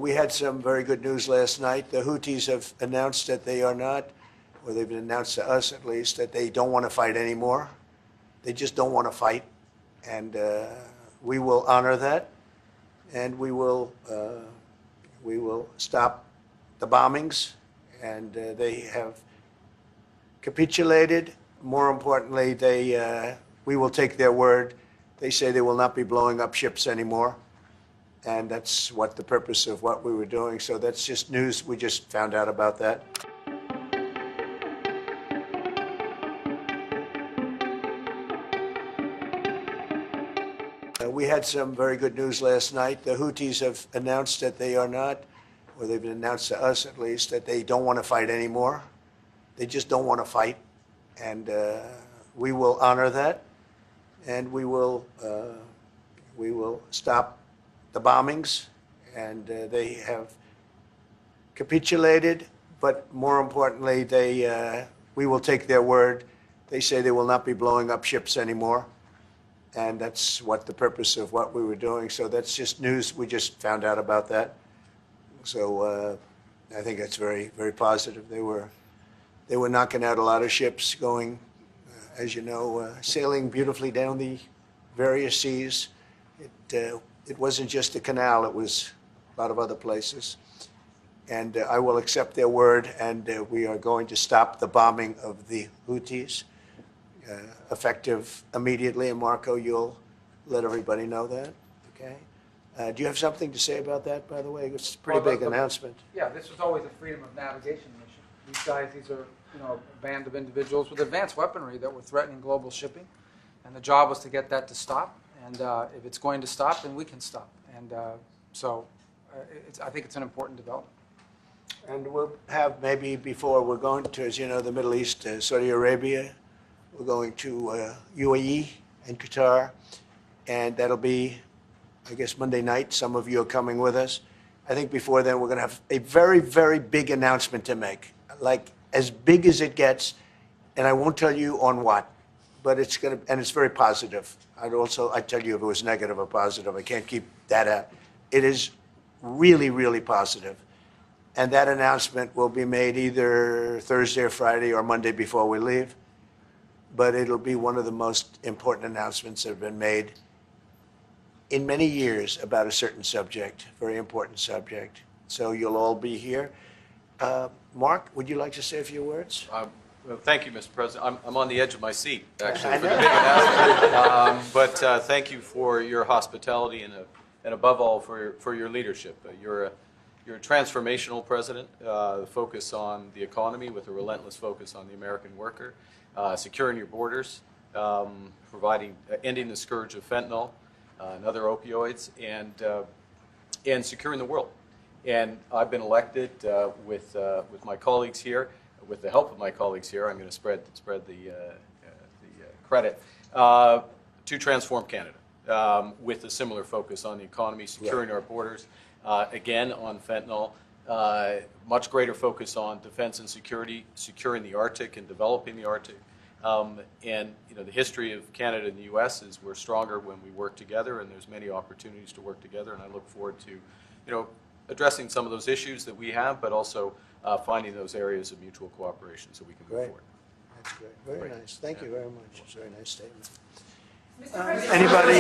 We had some very good news last night. The Houthis have announced that they are not, or they've announced to us at least, that they don't want to fight anymore. They just don't want to fight. And we will honor that. And we will stop the bombings. And they have capitulated. More importantly, we will take their word. They say they will not be blowing up ships anymore. And that's what the purpose of what we were doing. So that's just news. We just found out about that. We had some very good news last night. The Houthis have announced that they are not, or they've announced to us at least, that they don't want to fight anymore. They just don't want to fight. And we will honor that. And we will stop the bombings, and they have capitulated. But more importantly, we will take their word. They say they will not be blowing up ships anymore, and that's what the purpose of what we were doing. So that's just news. We just found out about that. So I think that's very, very positive. They were knocking out a lot of ships going, as you know, sailing beautifully down the various seas. It wasn't just the canal, it was a lot of other places. And I will accept their word, and we are going to stop the bombing of the Houthis, effective immediately. And Marco, you'll let everybody know that, okay? Do you have something to say about that, by the way? It's a pretty big announcement. Yeah, this was always a freedom of navigation mission. These guys, these are a band of individuals with advanced weaponry that were threatening global shipping. And the job was to get that to stop. And if it's going to stop, then we can stop. And I think it's an important development. And we'll have maybe before, we're going to, as you know, the Middle East, Saudi Arabia. We're going to UAE and Qatar. And that'll be, I guess, Monday night. Some of you are coming with us. I think before then, we're going to have a very, very big announcement to make, like as big as it gets. And I won't tell you on what. But it's going to, and it's very positive. I'd tell you if it was negative or positive. I can't keep that out. It is really, really positive. And that announcement will be made either Thursday or Friday or Monday before we leave. But it'll be one of the most important announcements that have been made in many years about a certain subject, very important subject. So you'll all be here. Mark, would you like to say a few words? Well, thank you, Mr. President. I'm on the edge of my seat, actually, for the big announcement. But thank you for your hospitality and above all, for your leadership. You're a transformational president, focus on the economy with a relentless focus on the American worker, securing your borders, ending the scourge of fentanyl and other opioids, and securing the world. And I've been elected with my colleagues here. With the help of my colleagues here, I'm going to spread the credit to transform Canada with a similar focus on the economy, securing our borders, again on fentanyl, much greater focus on defense and security, securing the Arctic and developing the Arctic. And the history of Canada and the U.S. is we're stronger when we work together, and there's many opportunities to work together. And I look forward to addressing some of those issues that we have, but also finding those areas of mutual cooperation so we can move forward. That's great. Very nice. Thank you very much. It's a very nice statement. Mr. President, Anybody?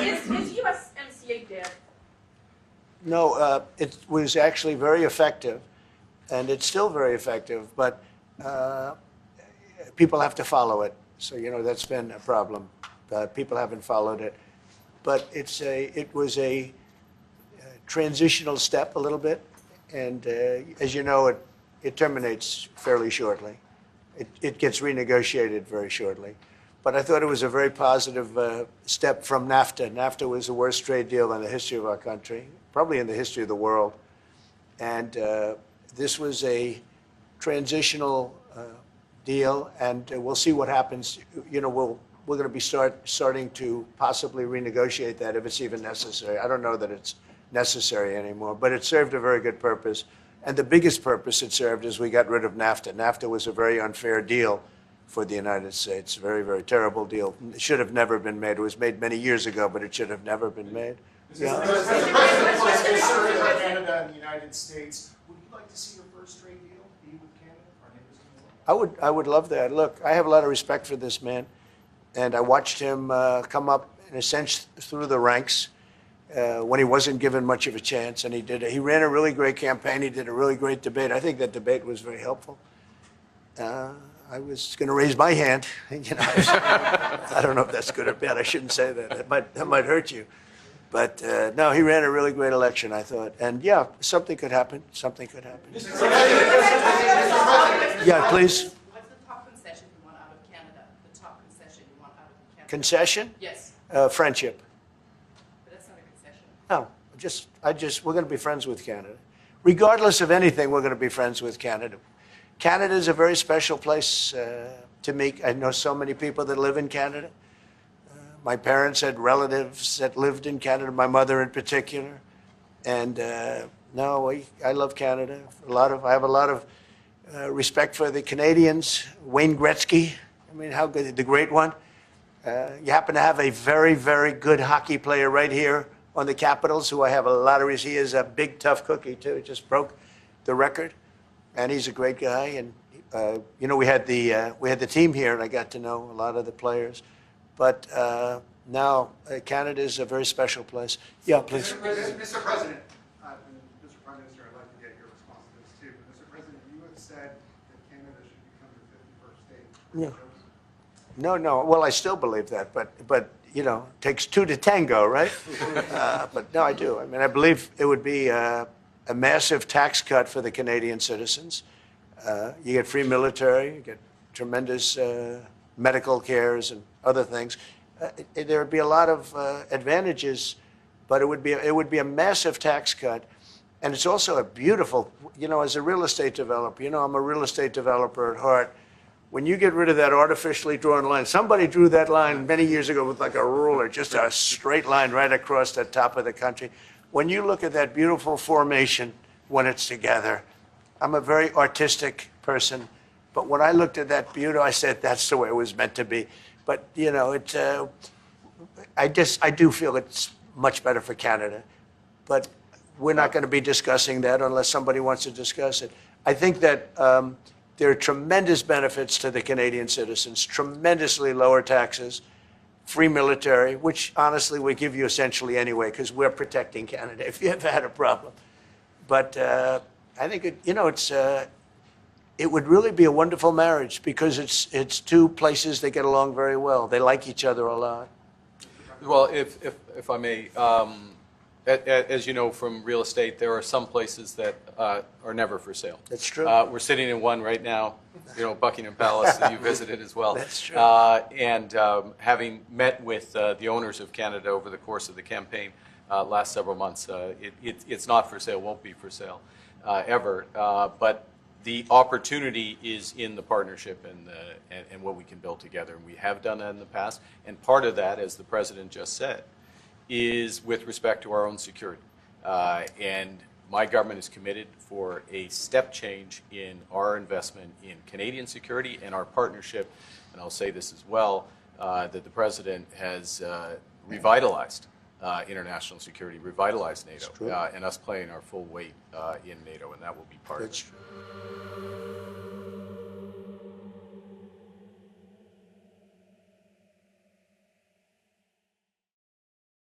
Is USMCA dead? No, it was actually very effective, and it's still very effective, but people have to follow it. So, that's been a problem. People haven't followed it. But it was a transitional step a little bit. And as you know, it terminates fairly shortly. It gets renegotiated very shortly. But I thought it was a very positive step from NAFTA. NAFTA was the worst trade deal in the history of our country, probably in the history of the world. And this was a transitional deal, and we'll see what happens. We're going to be starting to possibly renegotiate that if it's even necessary. I don't know that it's necessary anymore, but it served a very good purpose. And the biggest purpose it served is we got rid of NAFTA. NAFTA was a very unfair deal for the United States, very, very terrible deal. It should have never been made. It was made many years ago, but it should have never been made. Yeah. and the United States. Would you like to see your first trade deal be with Canada, our neighbors in the world? I would love that. Look, I have a lot of respect for this man, and I watched him come up in a sense through the ranks when he wasn't given much of a chance, and he ran a really great campaign. He did a really great debate. I think that debate was very helpful. I was going to raise my hand. You know, I don't know if that's good or bad. I shouldn't say that. That might hurt you. But no, he ran a really great election, I thought. And yeah, something could happen. Something could happen. Yeah, please. What's the top concession you want out of Canada? The top concession you want out of Canada? Concession? Yes, Friendship. but that's not a concession. No, we're going to be friends with Canada. Regardless of anything, we're going to be friends with Canada. Canada is a very special place to me. I know so many people that live in Canada. My parents had relatives that lived in Canada, my mother in particular. And no, I love Canada. I have a lot of respect for the Canadians. Wayne Gretzky, I mean, how good, the great one. You happen to have a very, very good hockey player right here on the Capitals, who I have a lot of respect. He is a big, tough cookie, too. He just broke the record. And he's a great guy. And, you know, we had the team here, and I got to know a lot of the players. But now, Canada is a very special place. Yeah, please. Mr. President, and Mr. Prime Minister, I'd like to get your response to this too. But Mr. President, you have said that Canada should become the 51st state. Yeah. No. Well, I still believe that, but you know, it takes two to tango, right? But no, I do. I mean, I believe it would be a massive tax cut for the Canadian citizens. You get free military, you get tremendous medical cares and other things. There would be a lot of advantages, but it would be a massive tax cut, and it's also a beautiful. You know, as a real estate developer, you know, I'm a real estate developer at heart. When you get rid of that artificially drawn line, somebody drew that line many years ago with like a ruler, just a straight line right across the top of the country. When you look at that beautiful formation when it's together, I'm a very artistic person, but when I looked at that beauty, I said that's the way it was meant to be. But you know, I do feel it's much better for Canada, but we're not going to be discussing that unless somebody wants to discuss it. I think that there are tremendous benefits to the Canadian citizens, tremendously lower taxes, free military, which honestly we give you essentially anyway because we're protecting Canada if you ever had a problem. But I think it would really be a wonderful marriage because it's two places that get along very well. They like each other a lot. Well, if I may, as you know from real estate, there are some places that are never for sale. That's true. We're sitting in one right now, you know, Buckingham Palace that you visited as well. That's true. And having met with the owners of Canada over the course of the campaign last several months, it's not for sale, won't be for sale ever. But the opportunity is in the partnership and what we can build together. And we have done that in the past. And part of that, as the President just said, is with respect to our own security. And my government is committed for a step change in our investment in Canadian security and our partnership, and I'll say this as well, that the President has revitalized international security, revitalized NATO, and us playing our full weight in NATO, and that will be part of it. That's true.